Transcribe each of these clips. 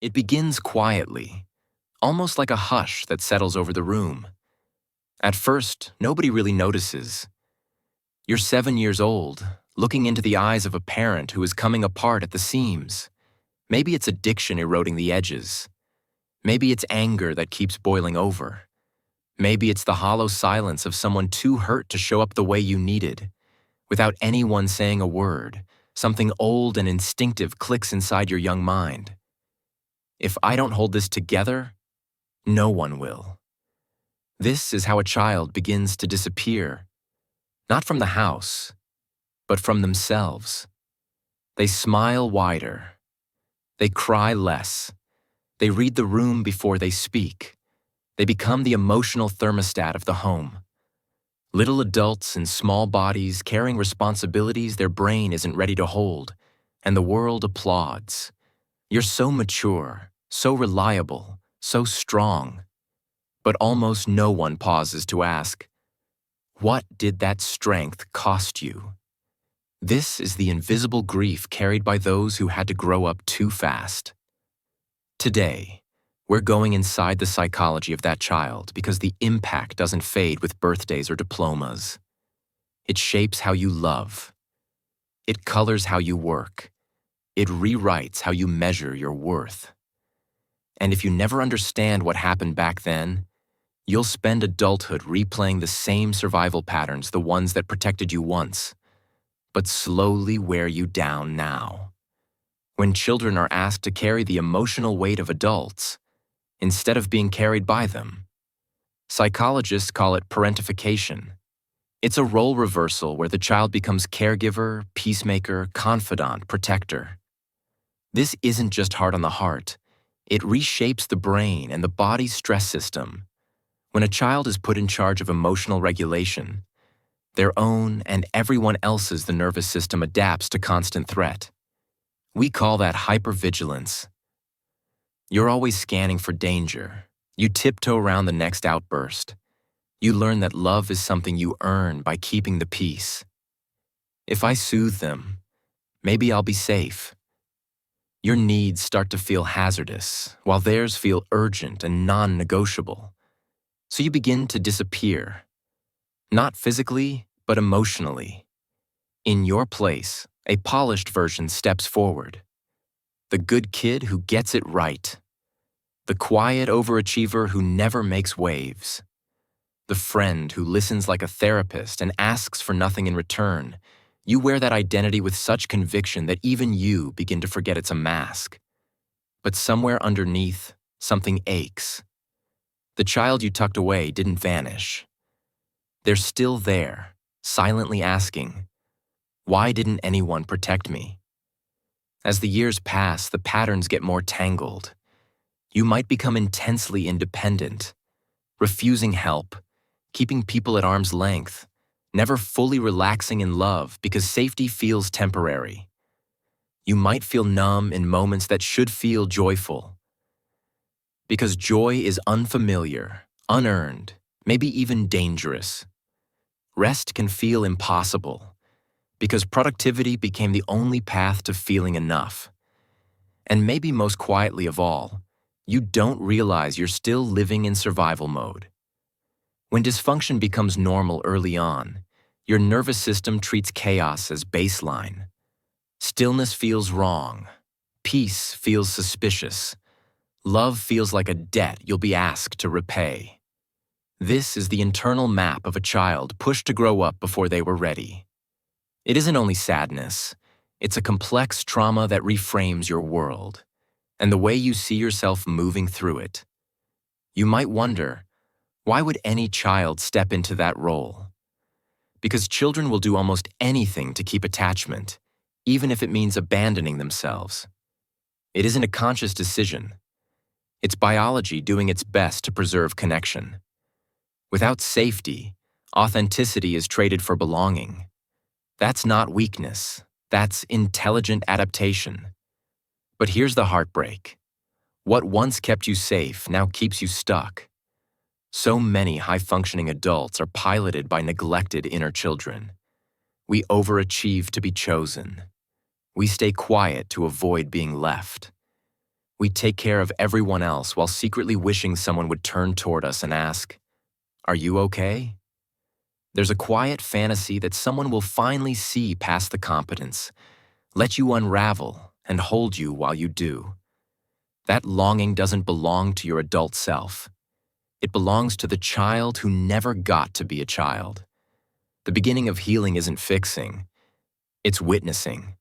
It begins quietly, almost like a hush that settles over the room. At first, nobody really notices. You're 7 years old, looking into the eyes of a parent who is coming apart at the seams. Maybe it's addiction eroding the edges. Maybe it's anger that keeps boiling over. Maybe it's the hollow silence of someone too hurt to show up the way you needed. Without anyone saying a word, something old and instinctive clicks inside your young mind. If I don't hold this together, no one will. This is how a child begins to disappear, not from the house, but from themselves. They smile wider. They cry less. They read the room before they speak. They become the emotional thermostat of the home. Little adults in small bodies carrying responsibilities their brain isn't ready to hold, and the world applauds. You're so mature, so reliable, so strong. But almost no one pauses to ask, what did that strength cost you? This is the invisible grief carried by those who had to grow up too fast. Today, we're going inside the psychology of that child because the impact doesn't fade with birthdays or diplomas. It shapes how you love. It colors how you work. It rewrites how you measure your worth. And if you never understand what happened back then, you'll spend adulthood replaying the same survival patterns, the ones that protected you once, but slowly wear you down now. When children are asked to carry the emotional weight of adults, instead of being carried by them. Psychologists call it parentification. It's a role reversal where the child becomes caregiver, peacemaker, confidant, protector. This isn't just hard on the heart. It reshapes the brain and the body's stress system. When a child is put in charge of emotional regulation, their own and everyone else's the nervous system adapts to constant threat. We call that hypervigilance. You're always scanning for danger. You tiptoe around the next outburst. You learn that love is something you earn by keeping the peace. If I soothe them, maybe I'll be safe. Your needs start to feel hazardous, while theirs feel urgent and non-negotiable. So you begin to disappear. Not physically, but emotionally. In your place, a polished version steps forward. The good kid who gets it right. The quiet overachiever who never makes waves. The friend who listens like a therapist and asks for nothing in return. You wear that identity with such conviction that even you begin to forget it's a mask. But somewhere underneath, something aches. The child you tucked away didn't vanish. They're still there, silently asking, why didn't anyone protect me? As the years pass, the patterns get more tangled. You might become intensely independent, refusing help, keeping people at arm's length, never fully relaxing in love because safety feels temporary. You might feel numb in moments that should feel joyful. Because joy is unfamiliar, unearned, maybe even dangerous. Rest can feel impossible because productivity became the only path to feeling enough. And maybe most quietly of all, you don't realize you're still living in survival mode. When dysfunction becomes normal early on, your nervous system treats chaos as baseline. Stillness feels wrong. Peace feels suspicious. Love feels like a debt you'll be asked to repay. This is the internal map of a child pushed to grow up before they were ready. It isn't only sadness. It's a complex trauma that reframes your world and the way you see yourself moving through it. You might wonder, why would any child step into that role? Because children will do almost anything to keep attachment, even if it means abandoning themselves. It isn't a conscious decision. It's biology doing its best to preserve connection. Without safety, authenticity is traded for belonging. That's not weakness. That's intelligent adaptation. But here's the heartbreak. What once kept you safe now keeps you stuck. So many high-functioning adults are piloted by neglected inner children. We overachieve to be chosen. We stay quiet to avoid being left. We take care of everyone else while secretly wishing someone would turn toward us and ask, "Are you okay?" There's a quiet fantasy that someone will finally see past the competence, let you unravel, and hold you while you do. That longing doesn't belong to your adult self. It belongs to the child who never got to be a child. The beginning of healing isn't fixing, it's witnessing.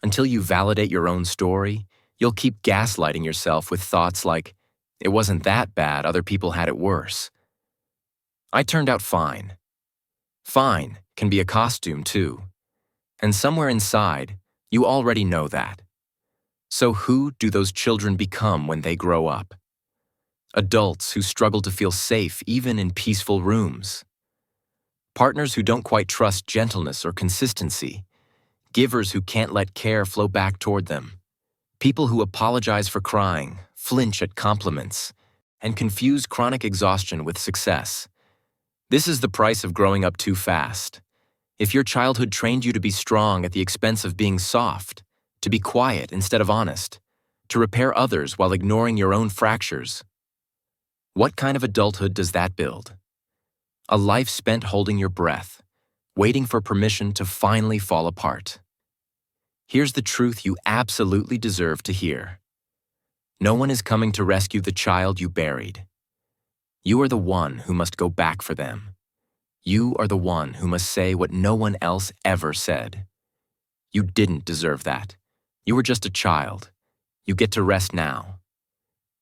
Until you validate your own story, you'll keep gaslighting yourself with thoughts like, "It wasn't that bad, other people had it worse. I turned out fine." Fine can be a costume too. And somewhere inside, you already know that. So who do those children become when they grow up? Adults who struggle to feel safe even in peaceful rooms. Partners who don't quite trust gentleness or consistency. Givers who can't let care flow back toward them. People who apologize for crying, flinch at compliments, and confuse chronic exhaustion with success. This is the price of growing up too fast. If your childhood trained you to be strong at the expense of being soft, to be quiet instead of honest, to repair others while ignoring your own fractures, what kind of adulthood does that build? A life spent holding your breath, waiting for permission to finally fall apart. Here's the truth you absolutely deserve to hear. No one is coming to rescue the child you buried. You are the one who must go back for them. You are the one who must say what no one else ever said. You didn't deserve that. You were just a child. You get to rest now.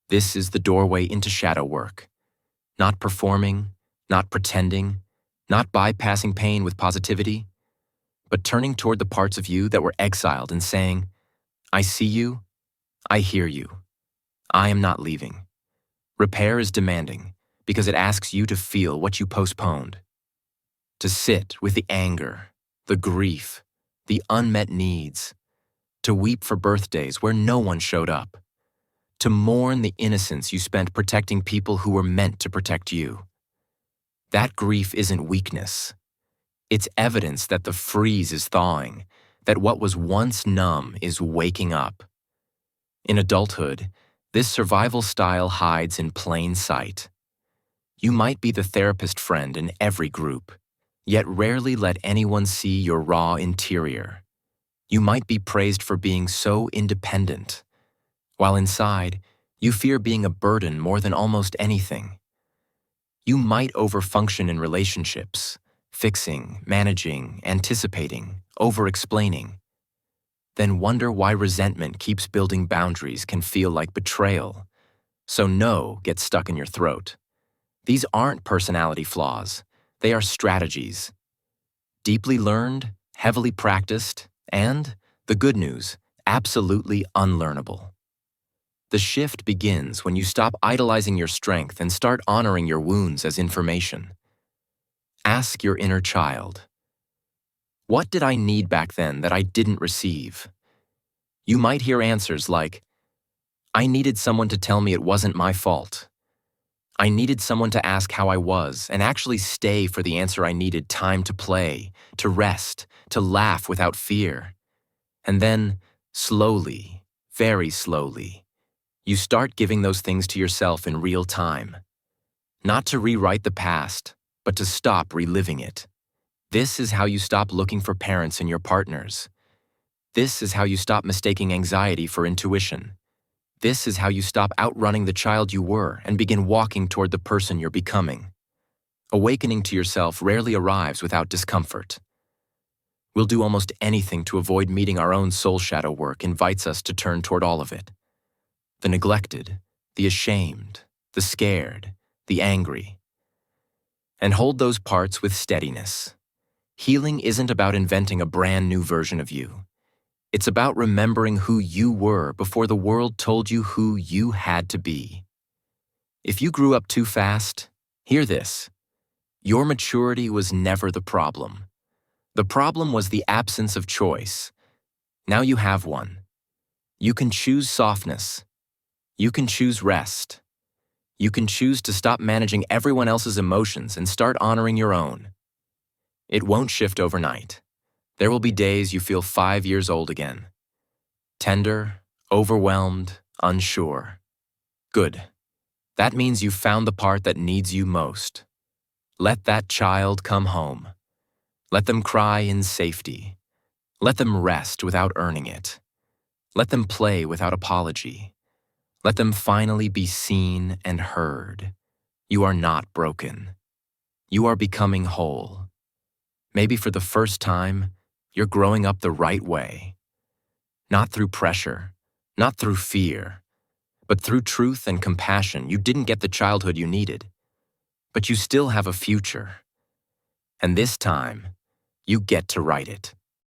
This is the doorway into shadow work. Not performing, not pretending, not bypassing pain with positivity, but turning toward the parts of you that were exiled and saying, "I see you, I hear you. I am not leaving." Repair is demanding because it asks you to feel what you postponed. To sit with the anger, the grief, the unmet needs. To weep for birthdays where no one showed up. To mourn the innocence you spent protecting people who were meant to protect you. That grief isn't weakness. It's evidence that the freeze is thawing, that what was once numb is waking up. In adulthood, this survival style hides in plain sight. You might be the therapist friend in every group, yet rarely let anyone see your raw interior. You might be praised for being so independent, while inside, you fear being a burden more than almost anything. You might overfunction in relationships, fixing, managing, anticipating, over-explaining. Then wonder why resentment keeps building boundaries can feel like betrayal. So no gets stuck in your throat. These aren't personality flaws. They are strategies. Deeply learned, heavily practiced, and, the good news, absolutely unlearnable. The shift begins when you stop idolizing your strength and start honoring your wounds as information. Ask your inner child, what did I need back then that I didn't receive? You might hear answers like, I needed someone to tell me it wasn't my fault. I needed someone to ask how I was and actually stay for the answer I needed time to play, to rest, to laugh without fear. And then, slowly, very slowly, you start giving those things to yourself in real time. Not to rewrite the past, but to stop reliving it. This is how you stop looking for parents in your partners. This is how you stop mistaking anxiety for intuition. This is how you stop outrunning the child you were and begin walking toward the person you're becoming. Awakening to yourself rarely arrives without discomfort. We'll do almost anything to avoid meeting our own soul shadow work invites us to turn toward all of it. The neglected, the ashamed, the scared, the angry. And hold those parts with steadiness. Healing isn't about inventing a brand new version of you. It's about remembering who you were before the world told you who you had to be. If you grew up too fast, hear this. Your maturity was never the problem. The problem was the absence of choice. Now you have one. You can choose softness. You can choose rest. You can choose to stop managing everyone else's emotions and start honoring your own. It won't shift overnight. There will be days you feel 5 years old again. Tender, overwhelmed, unsure. Good. That means you've found the part that needs you most. Let that child come home. Let them cry in safety. Let them rest without earning it. Let them play without apology. Let them finally be seen and heard. You are not broken. You are becoming whole. Maybe for the first time, you're growing up the right way. Not through pressure, not through fear, but through truth and compassion. You didn't get the childhood you needed, but you still have a future. And this time, you get to write it.